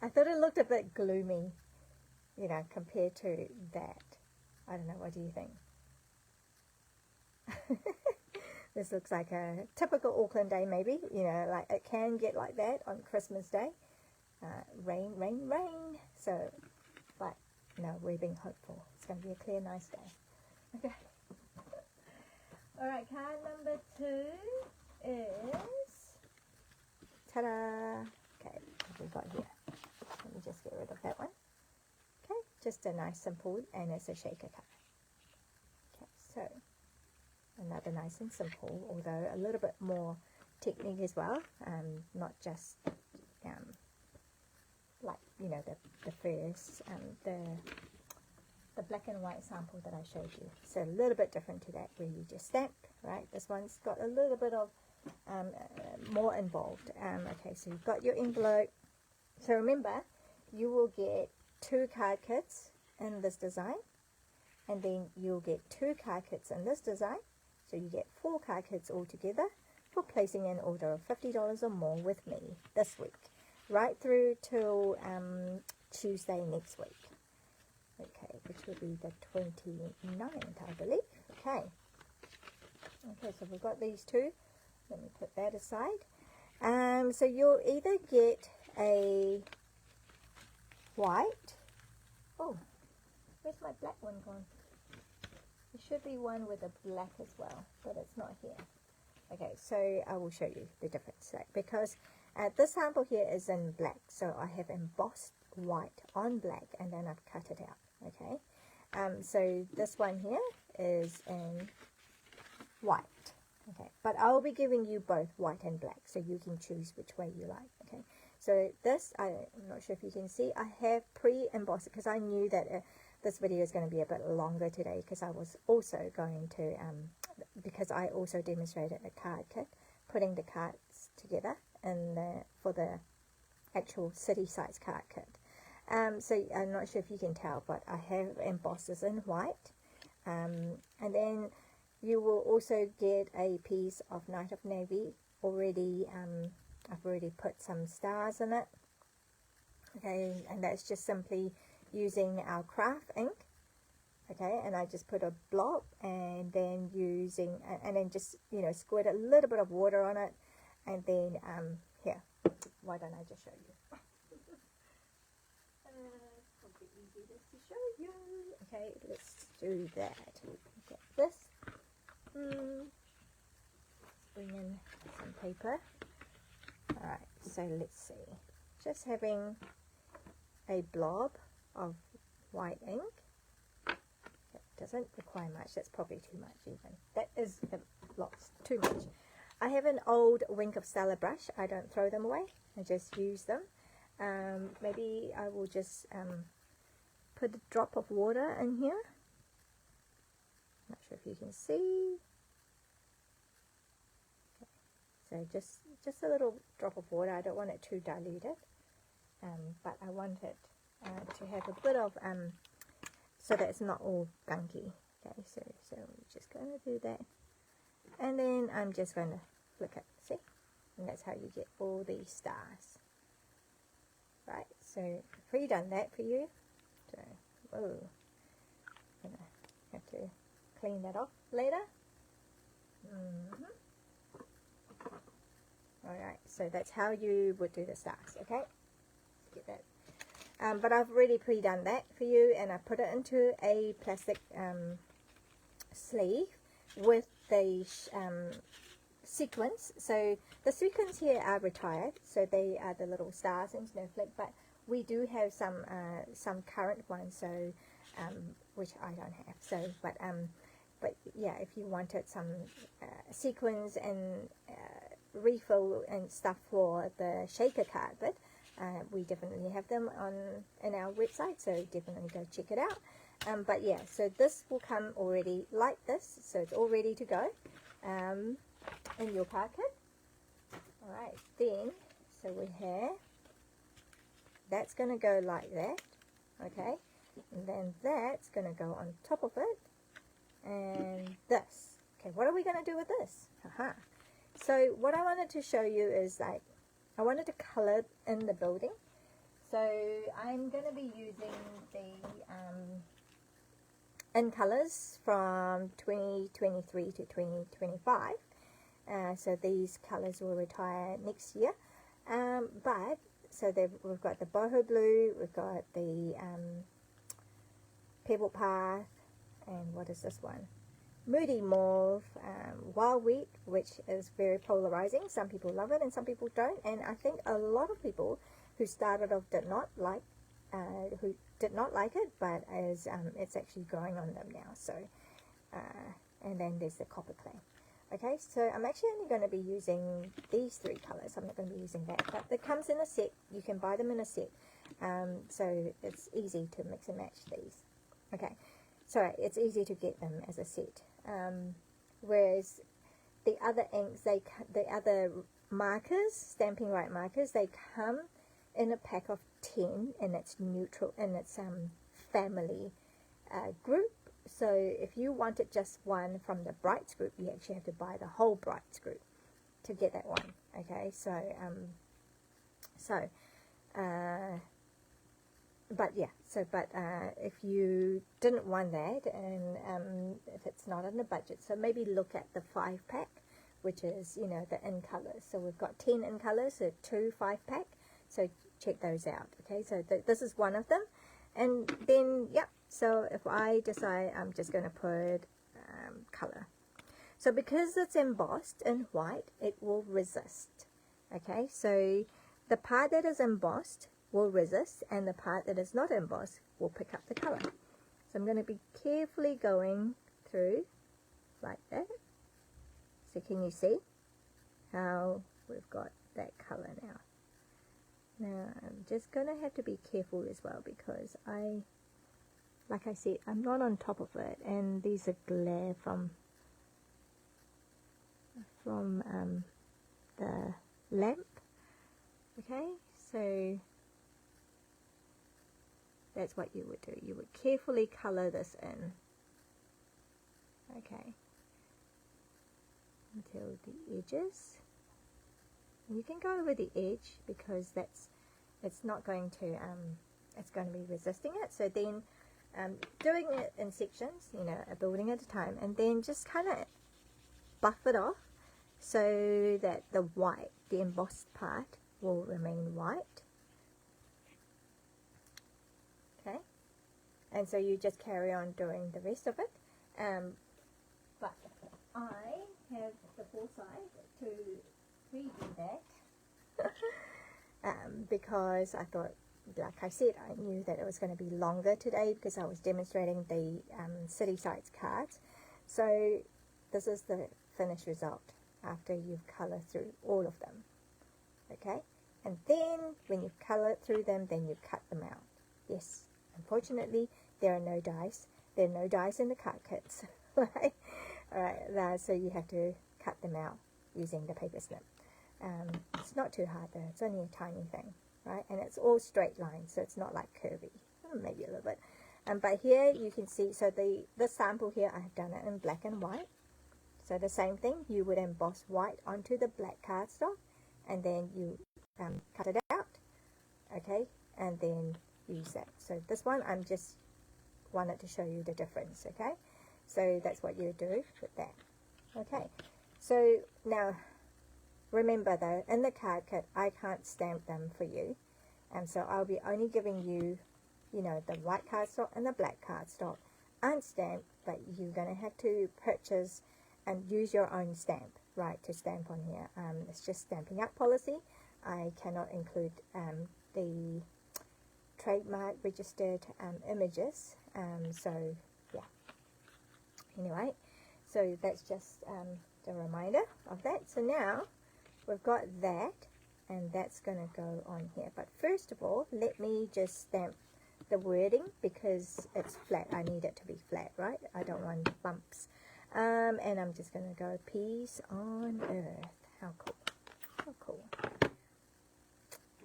Speaker 1: I thought it looked a bit gloomy, you know, compared to that. I don't know, what do you think? This looks like a typical Auckland day, maybe. You know, like it can get like that on Christmas Day. Rain, rain, rain. So, but no, we're being hopeful. It's going to be a clear, nice day. Okay. Alright, card number 2 is... Ta-da! Okay, what have we got here? Let me just get rid of that one. Okay, just a nice simple, and it's a shaker card. Okay, so another nice and simple, although a little bit more technique as well, not just like, you know, the first, the black and white sample that I showed you. So a little bit different to that, where you just stamp, right? This one's got a little bit of more involved. Okay, so you've got your envelope. So remember, you will get 2 card kits in this design, and then you'll get 2 card kits in this design. So you get 4 card kits altogether for placing an order of $50 or more with me this week, right through till Tuesday next week. Okay, which will be the 29th, I believe. Okay. Okay, so we've got these 2. Let me put that aside. So you'll either get a white. Oh, where's my black one gone? There should be one with a black as well, but it's not here. Okay, so I will show you the difference. Because this sample here is in black, so I have embossed white on black, and then I've cut it out. Okay, so this one here is in white. Okay, but I'll be giving you both white and black, so you can choose which way you like. Okay, so this, I'm not sure if you can see, I have pre-embossed it because I knew that this video is going to be a bit longer today, because I was also going to, because I also demonstrated a card kit, putting the cards together for the actual city size card kit. So I'm not sure if you can tell, but I have embossed this in white, and then you will also get a piece of Night of Navy already. I've already put some stars in it. Okay, and that's just simply using our craft ink. Okay, and I just put a blob, and then using, and then just, you know, squirt a little bit of water on it, and then here, why don't I just show you? Probably easy just to show you. Okay, let's do that. Got this. Let's bring in some paper. Alright, so let's see. Just having a blob of white ink. It doesn't require much. That's probably too much even. That is a lot too much. I have an old Wink of Stella brush. I don't throw them away. I just use them. Maybe I will just put a drop of water in here. Not sure if you can see. Okay. So just a little drop of water. I don't want it too diluted, but I want it to have a bit of so that it's not all gunky. Okay, so I'm just going to do that, and then I'm just going to flick it. See, and that's how you get all these stars. Right, so I've already done that for you. So, whoa, I'm gonna have to clean that off later. Alright, so that's how you would do the stars, okay? Let's get that. But I've already pre-done that for you, and I put it into a plastic sleeve with the sequins. So the sequins here are retired, so they are the little stars and snowflake, but we do have some current ones, so which I don't have. So but yeah, if you wanted some sequins and refill and stuff for the shaker carpet, we definitely have them in our website, so definitely go check it out. But yeah, so this will come already like this, so it's all ready to go in your pocket. Alright, then so we have that's going to go like that, okay, and then that's going to go on top of it, and this. Okay, what are we going to do with this? So what I wanted to show you is, like, I wanted to color in the building. So I'm going to be using the in colors from 2023 to 2025. So these colors will retire next year. But so we've got the boho blue, we've got the pebble path, and what is this one? Moody mauve, wild wheat, which is very polarizing. Some people love it and some people don't, and I think a lot of people who started off did not like it, but as it's actually growing on them now. So and then there's the copper clay. Okay, so I'm actually only going to be using these three colors. I'm not going to be using that, but it comes in a set. You can buy them in a set, so it's easy to mix and match these. Okay, so it's easy to get them as a set. Whereas the other inks, the other markers, Stampin' Right markers, they come in a pack of 10, and it's neutral, and it's family group. So if you wanted just one from the Brights group, you actually have to buy the whole Brights group to get that one. Okay, but yeah, but if you didn't want that, and if it's not in the budget, so maybe look at the 5-pack, which is, you know, the in colors. So we've got 10 in colors, so 2 5-pack. So check those out. Okay, so this is one of them, and then yeah. So if I decide I'm just going to put color. So because it's embossed in white, it will resist. Okay, so the part that is embossed will resist, and the part that is not embossed will pick up the color. So I'm going to be carefully going through like that. So can you see how we've got that color now? Now I'm just going to have to be careful as well, because like I said, I'm not on top of it, and these are glare from the lamp. Okay, so that's what you would do. You would carefully color this in. Okay, until the edges. And you can go over the edge, because it's not going to it's going to be resisting it. So then doing it in sections, you know, a building at a time, and then just kind of buff it off so that the embossed part will remain white. Okay, and so you just carry on doing the rest of it. But I have the foresight to redo that because I thought, like I said, I knew that it was going to be longer today because I was demonstrating the City Sites cards. So this is the finished result. after you've colored through all of them. Okay, and then when you've colored through them, then you cut them out. Yes, unfortunately there are no dies. There are no dies in the card kits. Right? Alright, so you have to cut them out using the paper snip. It's not too hard though, it's only a tiny thing, right? And it's all straight lines, so it's not like curvy, maybe a little bit. But here you can see, so the sample here, I have done it in black and white. So the same thing, you would emboss white onto the black cardstock, and then you cut it out, okay, and then use that. So this one, I'm just wanted to show you the difference, okay? So that's what you do with that. Okay, so now remember though, in the card kit, I can't stamp them for you, and so I'll be only giving you, you know, the white cardstock and the black cardstock unstamped, but you're going to have to purchase and use your own stamp, right, to stamp on here. It's just Stampin' Up policy. I cannot include the trademark registered images, so yeah. Anyway, so that's just the reminder of that. So now we've got that, and that's going to go on here. But first of all, let me just stamp the wording because it's flat. I need it to be flat, right? I don't want bumps. And I'm just going to go peace on earth. How cool. How cool.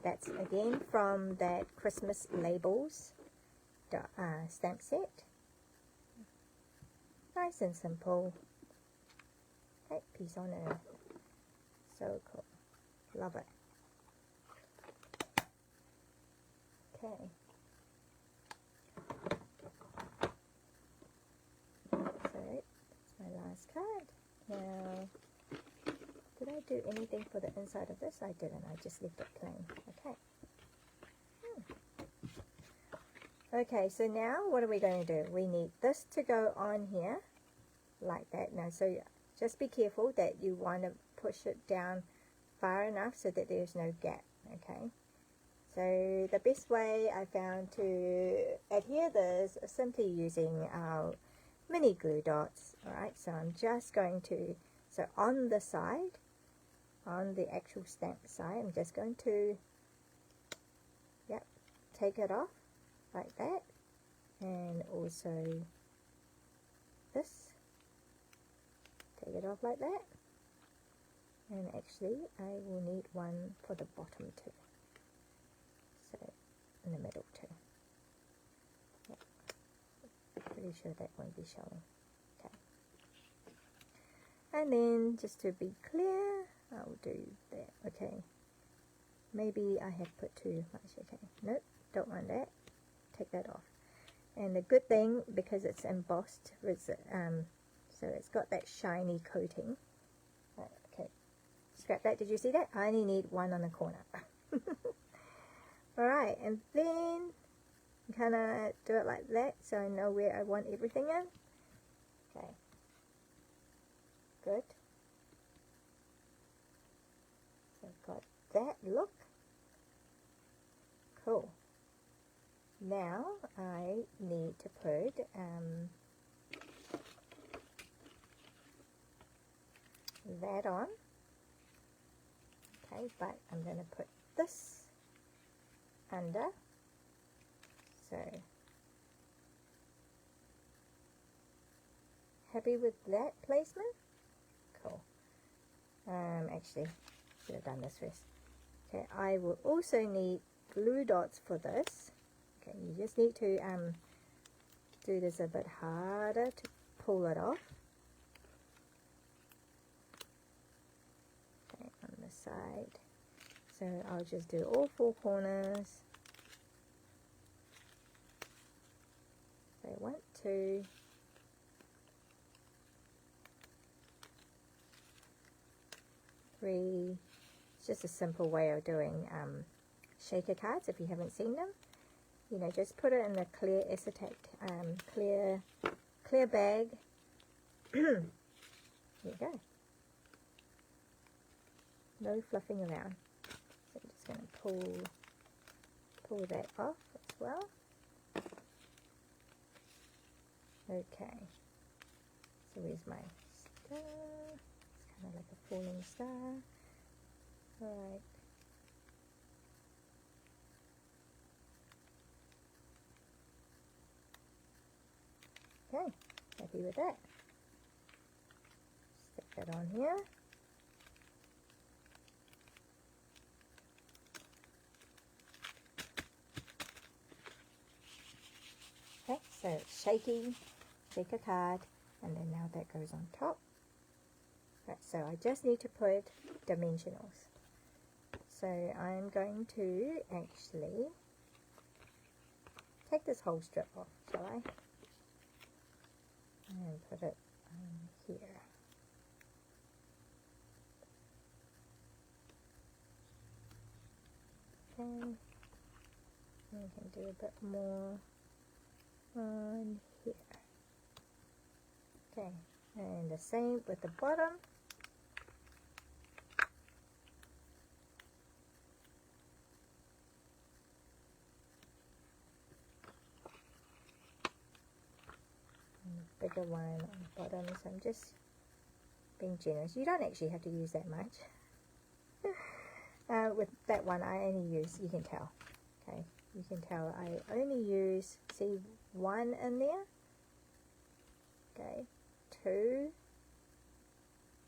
Speaker 1: That's again from that Christmas labels stamp set. Nice and simple. Okay, peace on earth. So cool. Love it. Okay. So that's my last card. Now, did I do anything for the inside of this? I didn't. I just left it plain. Okay. Okay, so now what are we going to do? We need this to go on here like that. Now, so just be careful that you want to push it down far enough so that there's no gap. Okay. So the best way I found to adhere this is simply using our mini glue dots. Alright, so I'm just going to, so on the side, on the actual stamp side, I'm just going to, yep, take it off like that, and also this, take it off like that, and actually I will need one for the bottom too, so in the middle too. Yep. Pretty sure that won't be showing. Okay, and then just to be clear, I'll do that. Okay, maybe I have put too much. Okay, nope, don't want that. Take that off. And the good thing, because it's embossed, so it's got that shiny coating. Okay, scrap that. Did you see that? I only need one on the corner. Alright, and then kind of do it like that so I know where I want everything in. Okay, good. So I've got that look. Cool. Now I need to put that on. Okay, but I'm going to put this under. So happy with that placement? Cool. Actually, should have done this first. Okay, I will also need glue dots for this. Okay, you just need to do this a bit harder to pull it off. Okay, on the side. So I'll just do all four corners. So 1, 2, 3. It's just a simple way of doing shaker cards if you haven't seen them. You know, just put it in a clear acetate, clear bag. There you go. No fluffing around. So I'm just going to pull that off as well. Okay. So where's my stuff? It's kind of like a falling star. Alright. Okay, happy with that. Stick that on here. Okay, so it's shaky, shake a card, and then now that goes on top. Right, so I just need to put dimensionals. So I'm going to actually take this whole strip off, shall I? And put it here. Okay, we can do a bit more on here. Okay, and the same with the bottom. And a bigger one on the bottom, so I'm just being generous. You don't actually have to use that much. With that one, I only use, you can tell, okay, you can tell I only use, see, 1 in there, okay, 2,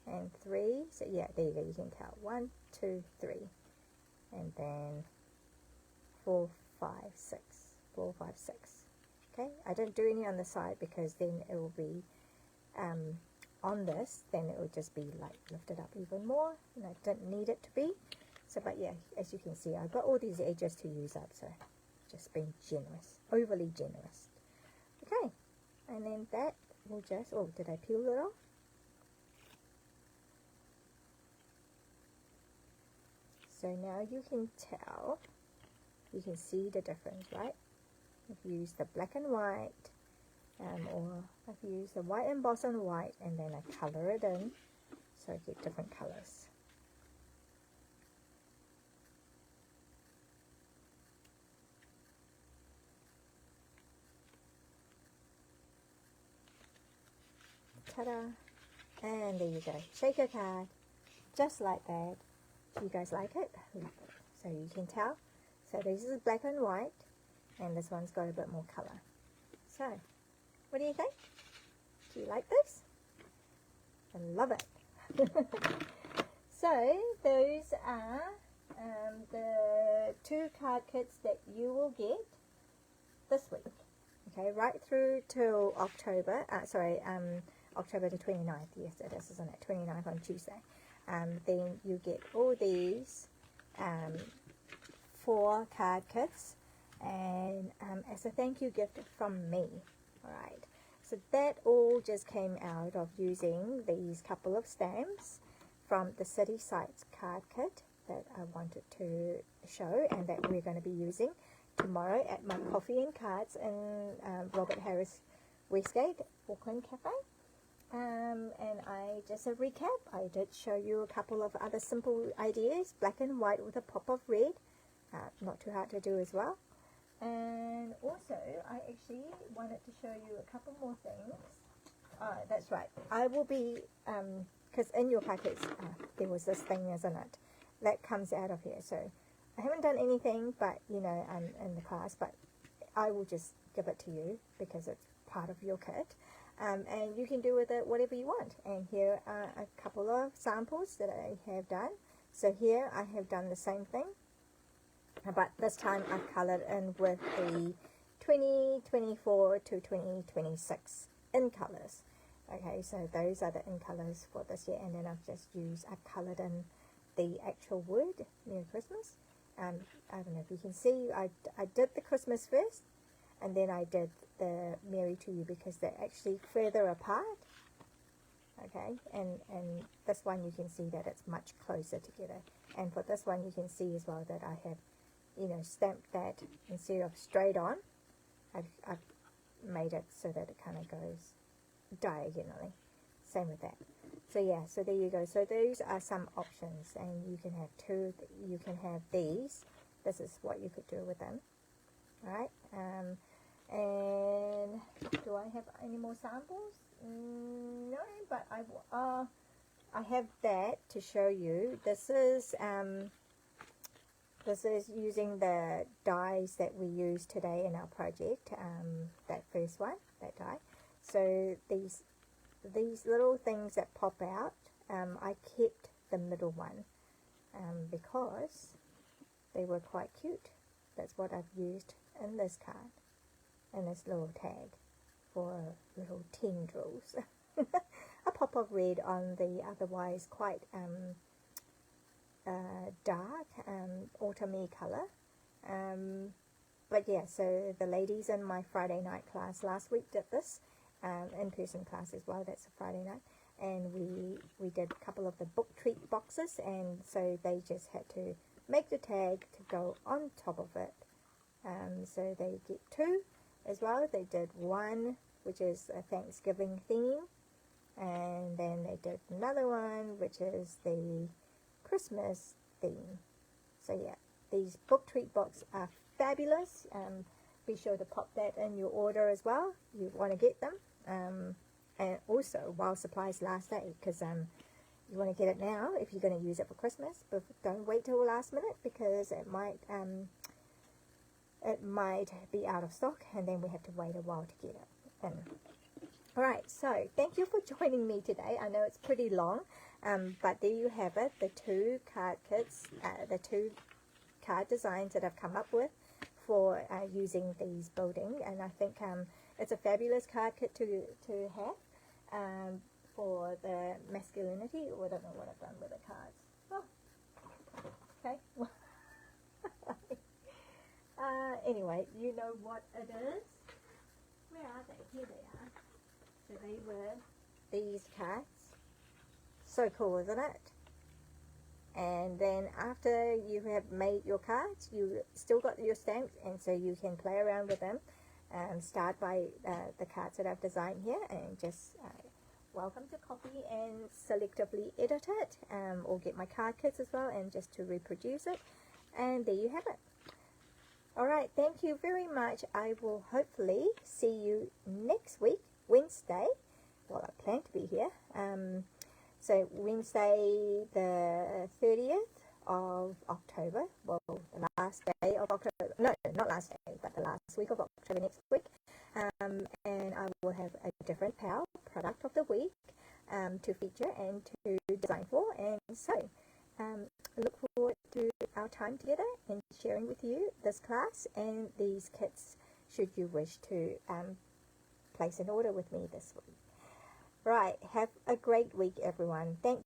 Speaker 1: and 3, so yeah, there you go, you can tell, 1, 2, 3, and then 4, 5, 6, 4, 5, 6, okay, I don't do any on the side because then it will be, on this, then it will just be like lifted up even more, and I don't need it to be. So, but yeah, as you can see, I've got all these edges to use up, so just being generous, overly generous. Okay, and then that will just, oh, did I peel it off? So now you can tell, you can see the difference, right? I've used the black and white, or I've used the white emboss on white, and then I color it in, so I get different colors. Ta-da! And there you go. Shake a card. Just like that. You guys like it? Love it. So you can tell. So this is black and white. And this one's got a bit more colour. So, what do you think? Do you like this? I love it. So, those are the 2 card kits that you will get this week. Okay, right through till October. October the 29th, yes it is, isn't it? 29th on Tuesday. Then you get all these 4 card kits, and as a thank you gift from me. Alright, so that all just came out of using these couple of stamps from the City Sites card kit that I wanted to show, and that we're going to be using tomorrow at my Coffee and Cards in Robert Harris Westgate, Auckland Cafe. And I just a recap, I did show you a couple of other simple ideas, black and white with a pop of red, not too hard to do as well. And also I actually wanted to show you a couple more things. That's right, I will be, because in your packets there was this thing, isn't it, that comes out of here. So I haven't done anything but, you know, in the past, but I will just give it to you because it's part of your kit. And you can do with it whatever you want. And here are a couple of samples that I have done. So here I have done the same thing, but this time I've coloured in with the 2024 to 2026 in colours. Okay, so those are the in colours for this year, and then I've coloured in the actual word, Merry Christmas. I don't know if you can see, I did the Christmas first, and then I did the Merry to You because they're actually further apart. Okay, and this one you can see that it's much closer together. And for this one you can see as well that I have, you know, stamped that instead of straight on, I've made it so that it kind of goes diagonally. Same with that. So yeah, so there you go. So those are some options, and you can have 2, you can have these. This is what you could do with them. Alright, and do I have any more samples? No, but I have that to show you. This is using the dies that we used today in our project, that first one, that die. So these little things that pop out, I kept the middle one because they were quite cute. That's what I've used in this card, and this little tag for little tendrils. A pop of red on the otherwise quite dark autumny color. But yeah, so the ladies in my Friday night class last week did this, in-person class as well. That's a Friday night, and we did a couple of the book treat boxes, and so they just had to make the tag to go on top of it. So they get 2 as well. They did 1 which is a Thanksgiving theme, and then they did another one which is the Christmas theme. So yeah, these book treat boxes are fabulous. Be sure to pop that in your order as well. You want to get them, and also while supplies last, because you want to get it now if you're going to use it for Christmas, but don't wait till the last minute, because it might be out of stock, and then we have to wait a while to get it in. Alright, so thank you for joining me today. I know it's pretty long, but there you have it, the 2 card kits, the 2 card designs that I've come up with for using these building, and I think it's a fabulous card kit to have for the masculinity. Oh, I don't know what I've done with the cards. Oh, okay. Anyway, you know what it is. Where are they? Here they are. So they were these cards. So cool, isn't it? And then after you have made your cards, you still got your stamps, and so you can play around with them. Start by the cards that I've designed here, and just welcome to copy and selectively edit it, or get my card kits as well, and just to reproduce it. And there you have it. Alright, thank you very much. I will hopefully see you next week, Wednesday. Well, I plan to be here. So Wednesday the 30th of October. Well, the last day of October. No, not last day, but the last week of October next week. And I will have a different POW, product of the week, to feature and to design for. And so, look forward to our time together and sharing with you this class and these kits, should you wish to place an order with me this week. Right, have a great week, everyone. Thank